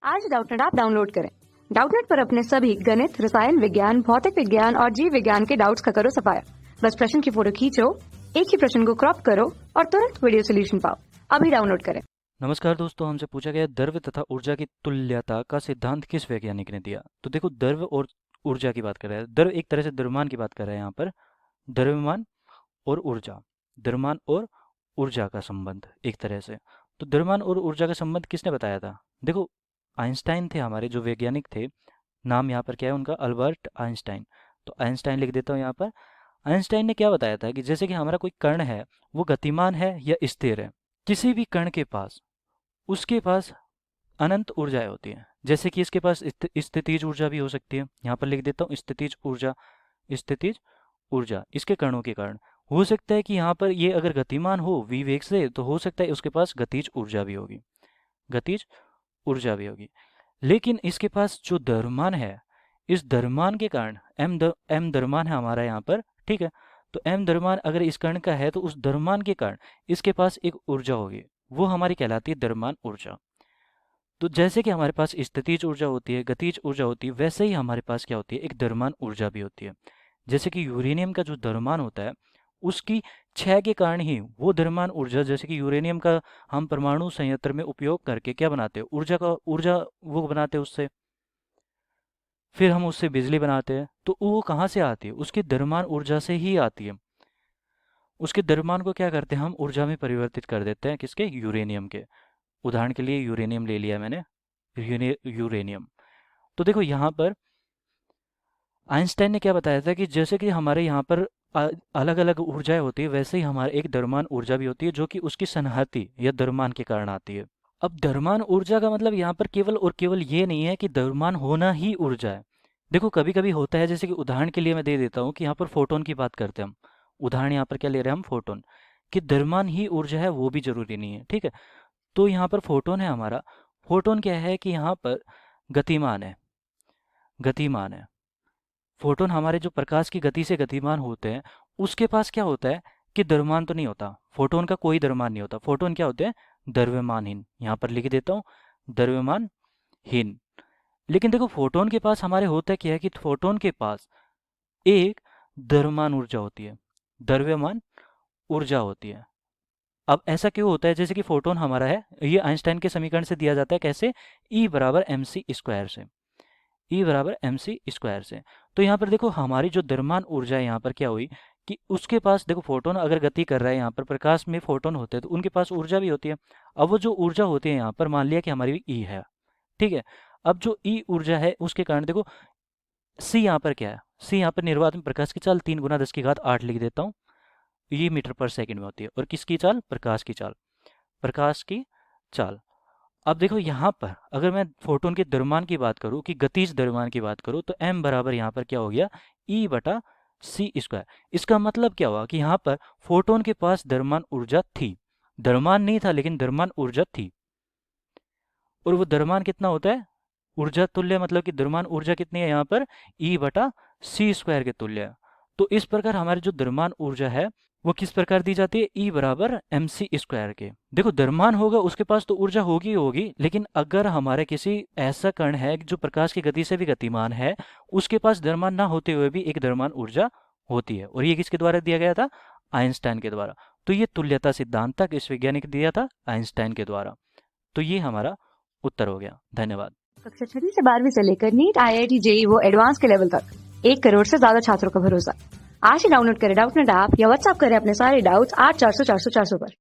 आज Doubtnut app download करें। Doubtnut पर अपने सभी गणित, रसायन विज्ञान, भौतिक विज्ञान और जीव विज्ञान के डाउट्स का करो सफाया। बस प्रश्न की फोटो खींचो, एक ही प्रश्न को क्रॉप करो और तुरंत वीडियो सोल्यूशन पाओ। अभी डाउनलोड करें। नमस्कार दोस्तों, हमसे पूछा गया द्रव्य तथा ऊर्जा की तुल्यता का सिद्धांत किस वैज्ञानिक ने दिया। तो देखो, द्रव्य और ऊर्जा की बात कर रहे हैं। द्रव्य एक तरह से द्रव्यमान की बात कर रहे हैं यहाँ पर। द्रव्यमान और ऊर्जा, द्रव्यमान और ऊर्जा का संबंध एक तरह से। तो द्रव्यमान और ऊर्जा का संबंध किसने बताया था? देखो, आइंस्टाइन थे हमारे जो वैज्ञानिक थे। नाम यहाँ पर क्या है उनका? Albert Einstein. तो आइंस्टाइन लिख देता हूँ यहाँ पर। आइंस्टाइन ने क्या बताया था कि जैसे कि हमारा कोई कण है, वो गतिमान है या स्थिर है। किसी भी कण के पास, उसके पास अनंत ऊर्जाएं होती हैं। जैसे कि इसके पास स्थितिज ऊर्जा भी हो सकती है। यहाँ पर लिख देता हूँ स्थितिज ऊर्जा। स्थितिज ऊर्जा इसके कणों के कारण हो सकता है कि यहाँ पर ये अगर गतिमान हो v वेग से, तो हो सकता है उसके पास गतिज ऊर्जा भी होगी। गतिज ऊर्जा भी होगी। लेकिन इसके पास जो द्रव्यमान है, इस द्रव्यमान के कारण m द्रव्यमान है हमारा यहाँ पर, ठीक है। तो m द्रव्यमान अगर इस कण का है, तो उस द्रव्यमान के कारण इसके पास एक ऊर्जा होगी, वो हमारी कहलाती है द्रव्यमान ऊर्जा। तो जैसे कि हमारे पास स्थितिज ऊर्जा होती है, गतिज ऊर्जा होती है, वैसे ही हमारे पास क्या होती है? एक द्रव्यमान ऊर्जा भी होती है। जैसे कि यूरेनियम का जो द्रव्यमान होता है, उसकी क्षय के कारण ही वो द्रव्यमान ऊर्जा, जैसे कि यूरेनियम का हम परमाणु संयंत्र में उपयोग करके क्या बनाते हैं? ऊर्जा वो बनाते हैं उससे, फिर हम उससे बिजली बनाते हैं। तो वो कहाँ से आती है? उसकी द्रव्यमान ऊर्जा से ही आती है। उसके द्रव्यमान को क्या करते हैं? हम ऊर्जा में परिवर्तित कर देते हैं। किसके? यूरेनियम के। उदाहरण के लिए यूरेनियम ले लिया मैंने, यूरेनियम। तो देखो यहाँ पर आइंस्टाइन ने क्या बताया था कि जैसे कि हमारे यहाँ पर अलग अलग ऊर्जाएं होती है, वैसे ही हमारे एक द्रव्यमान ऊर्जा भी होती है, जो कि उसकी संहति या द्रव्यमान के कारण आती है। अब द्रव्यमान ऊर्जा का मतलब यहाँ पर केवल और केवल ये नहीं है कि द्रव्यमान होना ही ऊर्जा है। देखो, कभी कभी होता है, जैसे कि उदाहरण के लिए मैं दे देता हूँ कि यहाँ पर फोटोन की बात करते हैं हम। उदाहरण यहाँ पर क्या ले रहे हैं हम? फोटोन। कि द्रव्यमान ही ऊर्जा है वो भी जरूरी नहीं है, ठीक है। तो यहाँ पर फोटोन है हमारा। फोटोन क्या है कि यहाँ पर गतिमान है। गतिमान है। फोटोन हमारे जो प्रकाश की गति से गतिमान होते हैं, उसके पास क्या होता है कि द्रव्यमान तो नहीं होता। फोटोन का कोई द्रव्यमान नहीं होता। फोटोन क्या होते हैं? द्रव्यमानहीन। यहाँ पर लिख देता हूँ द्रव्यमानहीन। लेकिन देखो, फोटोन के पास हमारे होता क्या है कि फोटोन के पास एक द्रव्यमान ऊर्जा होती है, द्रव्यमान ऊर्जा होती है। अब ऐसा क्यों होता है? जैसे कि फोटोन हमारा है, ये आइंस्टाइन के समीकरण से दिया जाता है। कैसे? E बराबर एम सी स्क्वायर से। E बराबर एम सी स्क्वायर से। तो यहाँ पर देखो, हमारी जो द्रव्यमान ऊर्जा है यहाँ पर क्या हुई कि उसके पास, देखो फोटोन अगर गति कर रहा है, यहाँ पर प्रकाश में फोटोन होते हैं, तो उनके पास ऊर्जा भी होती है। अब वो जो ऊर्जा होती है यहाँ पर, मान लिया कि हमारी E है, ठीक है। अब जो E ऊर्जा है, उसके कारण देखो C यहाँ पर क्या है? C यहाँ पर निर्वात में प्रकाश की चाल 3 × 10⁸ लिख देता हूँ। ये मीटर पर सेकंड में होती है। और किसकी चाल? प्रकाश की चाल। प्रकाश की चाल। अब देखो यहाँ पर अगर मैं फोटोन के द्रव्यमान की बात करूँ, कि गतिज द्रव्यमान की बात करूँ, तो m बराबर यहाँ पर क्या हो गया? E बटा सी स्क्वायर। इसका मतलब क्या हुआ कि यहाँ पर फोटोन के पास द्रव्यमान ऊर्जा थी। द्रव्यमान नहीं था, लेकिन द्रव्यमान ऊर्जा थी। और वो द्रव्यमान कितना होता है? ऊर्जा तुल्य, मतलब कि द्रव्यमान ऊर्जा कितनी है यहाँ पर? E बटा सी स्क्वायर के तुल्य है। तो इस प्रकार हमारी जो द्रव्यमान ऊर्जा है, वो किस प्रकार दी जाती है? E बराबर एम सी स्क्वायर के। देखो, द्रव्यमान होगा, उसके पास तो ऊर्जा होगी ही होगी। लेकिन अगर हमारे किसी ऐसा कण है जो प्रकाश की गति से भी गतिमान है, उसके पास द्रव्यमान ना होते हुए भी एक द्रव्यमान ऊर्जा होती है। और ये किसके द्वारा दिया गया था? आइंस्टाइन के द्वारा। तो ये तुल्यता सिद्धांत तक इस वैज्ञानिक ने दिया था, आइंस्टाइन के द्वारा। तो ये हमारा उत्तर हो गया। धन्यवाद। कक्षा 6 से 12वीं से लेकर नीट, IIT, JEE वो एडवांस के लेवल तक 1 करोड़ से ज्यादा छात्रों का भरोसा। आज ही डाउनलोड करें डाउटनेट ऐप या व्हाट्सएप करें अपने सारे डाउट्स 8400 400 400 पर।